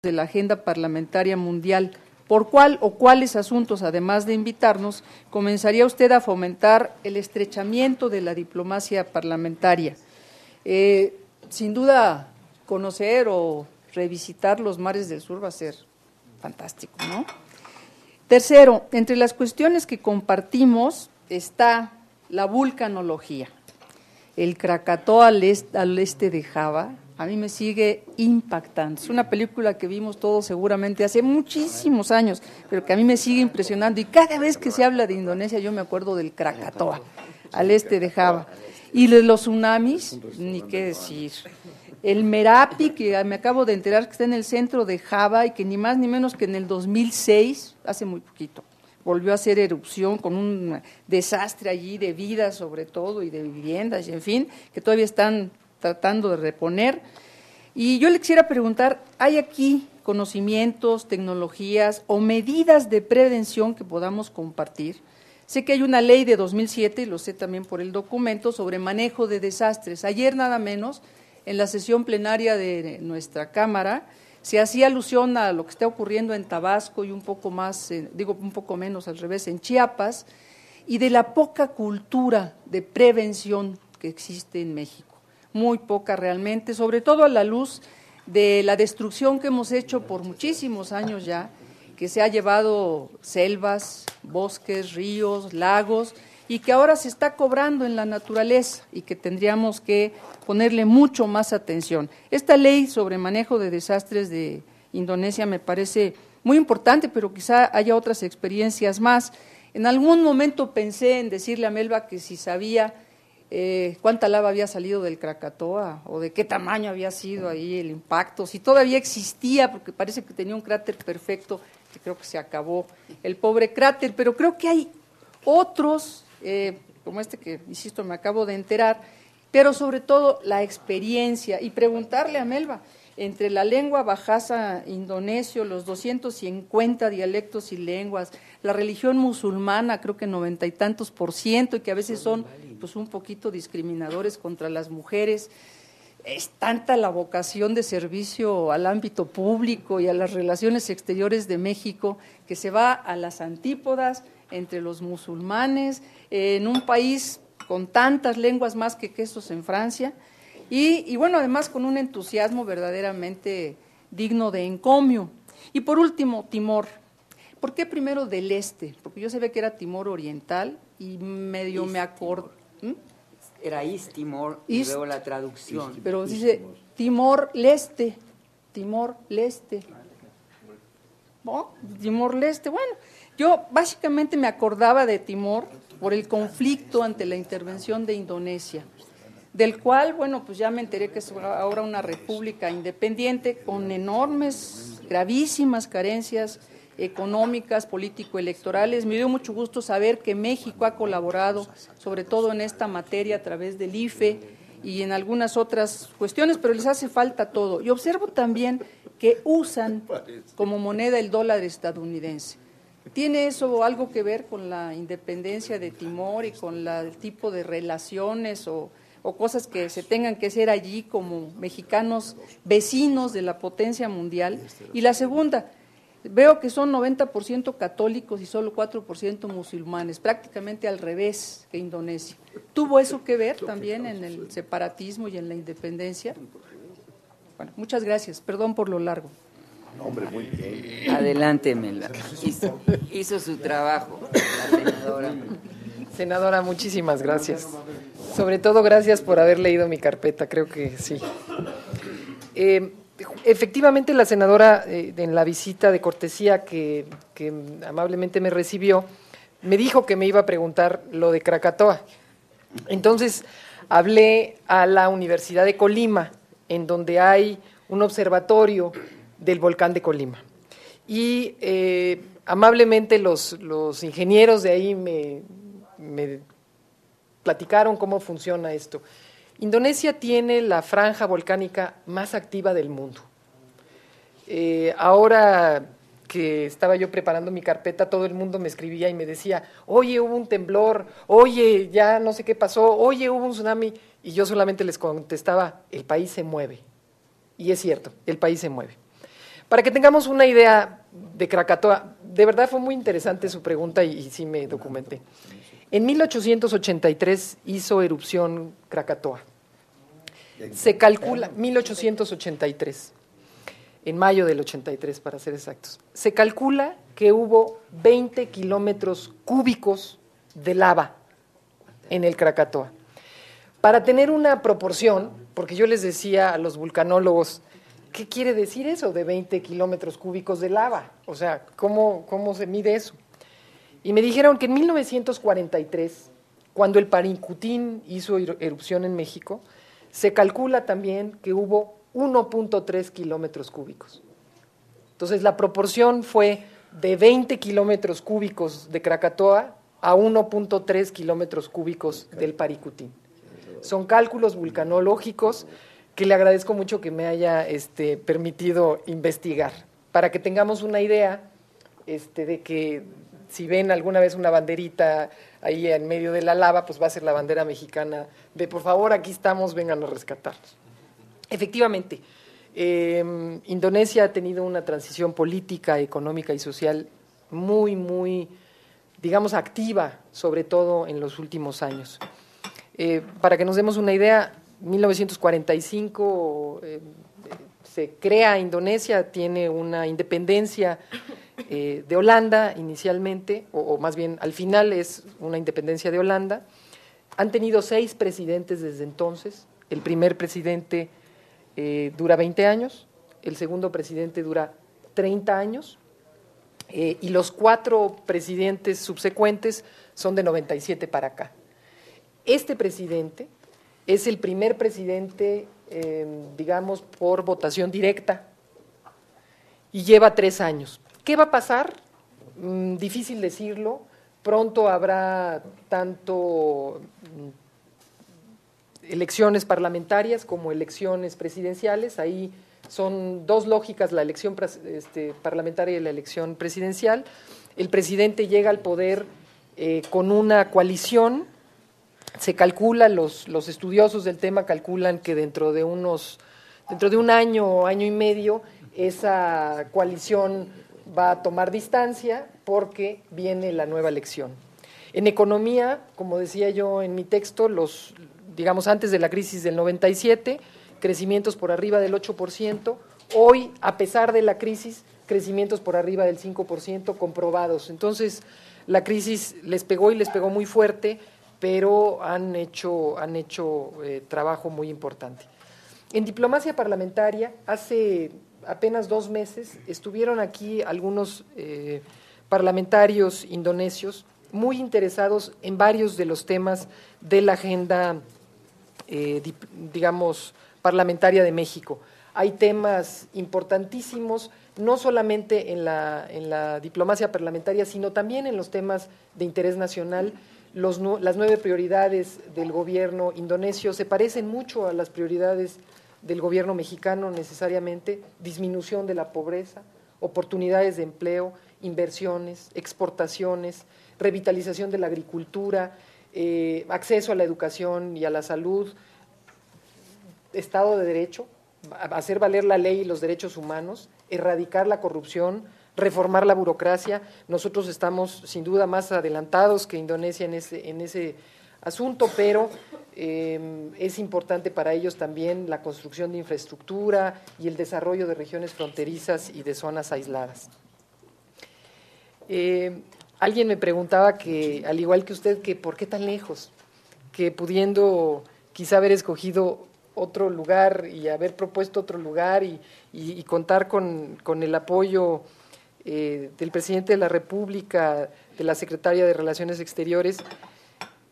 de la agenda parlamentaria mundial, ¿por cuál o cuáles asuntos, además de invitarnos, comenzaría usted a fomentar el estrechamiento de la diplomacia parlamentaria? Sin duda, conocer o revisitar los mares del sur va a ser fantástico, ¿no? Tercero, entre las cuestiones que compartimos está la vulcanología. El Krakatoa al este de Java, a mí me sigue impactando. Es una película que vimos todos seguramente hace muchísimos años, pero que a mí me sigue impresionando. Y cada vez que se habla de Indonesia, yo me acuerdo del Krakatoa, al este de Java. Y de los tsunamis, ni qué decir. El Merapi, que me acabo de enterar que está en el centro de Java y que ni más ni menos que en el 2006, hace muy poquito, volvió a hacer erupción con un desastre allí de vidas sobre todo y de viviendas, y en fin, que todavía están tratando de reponer. Y yo le quisiera preguntar, ¿hay aquí conocimientos, tecnologías o medidas de prevención que podamos compartir? Sé que hay una ley de 2007, y lo sé también por el documento, sobre manejo de desastres. Ayer nada menos, en la sesión plenaria de nuestra Cámara, se hacía alusión a lo que está ocurriendo en Tabasco y un poco más, un poco menos al revés, en Chiapas, y de la poca cultura de prevención que existe en México. Muy poca realmente, sobre todo a la luz de la destrucción que hemos hecho por muchísimos años ya, que se ha llevado selvas, bosques, ríos, lagos, y que ahora se está cobrando en la naturaleza y que tendríamos que ponerle mucho más atención. Esta ley sobre manejo de desastres de Indonesia me parece muy importante, pero quizá haya otras experiencias más. En algún momento pensé en decirle a Melba que si sabía cuánta lava había salido del Krakatoa o de qué tamaño había sido ahí el impacto, si todavía existía, porque parece que tenía un cráter perfecto, que creo que se acabó el pobre cráter, pero creo que hay otros, como este que, insisto, me acabo de enterar, pero sobre todo la experiencia, y preguntarle a Melba, entre la lengua bajasa indonesio, los 250 dialectos y lenguas, la religión musulmana, creo que 90 y tantos %, y que a veces son pues un poquito discriminadores contra las mujeres, es tanta la vocación de servicio al ámbito público y a las relaciones exteriores de México, que se va a las antípodas entre los musulmanes, en un país con tantas lenguas más que quesos en Francia, y bueno, además con un entusiasmo verdaderamente digno de encomio. Y por último, Timor. ¿Por qué primero del este? Porque yo sabía que era Timor Oriental y medio me acordé. Era East Timor y luego la traducción. Pero dice Timor-Leste, Timor-Leste. ¿No? Timor-Leste, bueno, yo básicamente me acordaba de Timor por el conflicto ante la intervención de Indonesia, del cual, bueno, pues ya me enteré que es ahora una república independiente con enormes, gravísimas carencias económicas, político-electorales. Me dio mucho gusto saber que México ha colaborado, sobre todo en esta materia, a través del IFE y en algunas otras cuestiones, pero les hace falta todo. Y observo también que usan como moneda el dólar estadounidense. ¿Tiene eso algo que ver con la independencia de Timor y con el tipo de relaciones o cosas que se tengan que hacer allí como mexicanos vecinos de la potencia mundial? Y la segunda, veo que son 90% católicos y solo 4% musulmanes, prácticamente al revés que Indonesia. ¿Tuvo eso que ver también en el separatismo y en la independencia? Bueno, muchas gracias. Perdón por lo largo. Hombre, muy bien. Adelante, Melba. Hizo su trabajo, la senadora. Senadora, muchísimas gracias. Sobre todo, gracias por haber leído mi carpeta, creo que sí. Efectivamente, la senadora, en la visita de cortesía que amablemente me recibió, me dijo que me iba a preguntar lo de Krakatoa. Entonces, hablé a la Universidad de Colima, en donde hay un observatorio del volcán de Colima. Y amablemente los ingenieros de ahí me platicaron cómo funciona esto. Indonesia tiene la franja volcánica más activa del mundo. Ahora que estaba yo preparando mi carpeta, todo el mundo me escribía y me decía, oye, hubo un temblor, oye, ya no sé qué pasó, oye, hubo un tsunami, y yo solamente les contestaba, el país se mueve. Y es cierto, el país se mueve. Para que tengamos una idea de Krakatoa, de verdad fue muy interesante su pregunta y sí me documenté. En 1883 hizo erupción Krakatoa. Se calcula, 1883, en mayo del 83 para ser exactos. Se calcula que hubo 20 kilómetros cúbicos de lava en el Krakatoa. Para tener una proporción, porque yo les decía a los vulcanólogos, ¿qué quiere decir eso de 20 kilómetros cúbicos de lava? O sea, ¿cómo se mide eso? Y me dijeron que en 1943, cuando el Parincutín hizo erupción en México, se calcula también que hubo 1.3 kilómetros cúbicos. Entonces, la proporción fue de 20 kilómetros cúbicos de Krakatoa a 1.3 kilómetros cúbicos del Paricutín. Son cálculos vulcanológicos que le agradezco mucho que me haya permitido investigar, para que tengamos una idea de que si ven alguna vez una banderita ahí en medio de la lava, pues va a ser la bandera mexicana de por favor, aquí estamos, vengan a rescatarnos. Efectivamente, Indonesia ha tenido una transición política, económica y social muy, digamos, activa, sobre todo en los últimos años. Para que nos demos una idea, 1945 se crea Indonesia, tiene una independencia de Holanda inicialmente, o más bien al final es una independencia de Holanda. Han tenido 6 presidentes desde entonces. El primer presidente dura 20 años, el segundo presidente dura 30 años y los 4 presidentes subsecuentes son de 97 para acá. Este presidente es el primer presidente, digamos, por votación directa y lleva 3 años. ¿Qué va a pasar? Difícil decirlo. Pronto habrá tanto elecciones parlamentarias como elecciones presidenciales. Ahí son 2 lógicas, la elección parlamentaria y la elección presidencial. El presidente llega al poder con una coalición. Se calcula, los estudiosos del tema calculan que dentro de un año o año y medio, esa coalición va a tomar distancia porque viene la nueva elección. En economía, como decía yo en mi texto, digamos antes de la crisis del 97, crecimientos por arriba del 8%, hoy, a pesar de la crisis, crecimientos por arriba del 5% comprobados. Entonces, la crisis les pegó y les pegó muy fuerte, pero han hecho trabajo muy importante. En diplomacia parlamentaria, hace apenas 2 meses, estuvieron aquí algunos parlamentarios indonesios muy interesados en varios de los temas de la agenda, digamos, parlamentaria de México. Hay temas importantísimos, no solamente en la diplomacia parlamentaria, sino también en los temas de interés nacional. Las 9 prioridades del gobierno indonesio se parecen mucho a las prioridades del gobierno mexicano necesariamente: disminución de la pobreza, oportunidades de empleo, inversiones, exportaciones, revitalización de la agricultura, acceso a la educación y a la salud, Estado de Derecho, hacer valer la ley y los derechos humanos, erradicar la corrupción, reformar la burocracia. Nosotros estamos sin duda más adelantados que Indonesia en ese asunto, pero es importante para ellos también la construcción de infraestructura y el desarrollo de regiones fronterizas y de zonas aisladas. Alguien me preguntaba que, al igual que usted, que por qué tan lejos, que pudiendo quizá haber escogido otro lugar y haber propuesto otro lugar y contar con el apoyo del presidente de la República, de la secretaria de Relaciones Exteriores.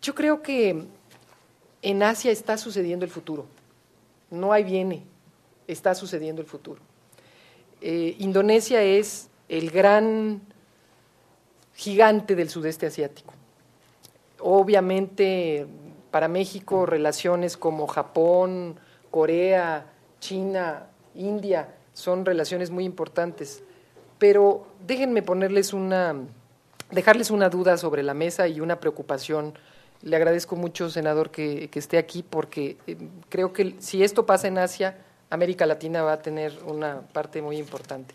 Yo creo que en Asia está sucediendo el futuro, no ahí viene, está sucediendo el futuro. Indonesia es el gran gigante del sudeste asiático. Obviamente, para México, relaciones como Japón, Corea, China, India, son relaciones muy importantes. Pero déjenme dejarles una duda sobre la mesa y una preocupación. Le agradezco mucho, senador, que esté aquí, porque creo que si esto pasa en Asia, América Latina va a tener una parte muy importante.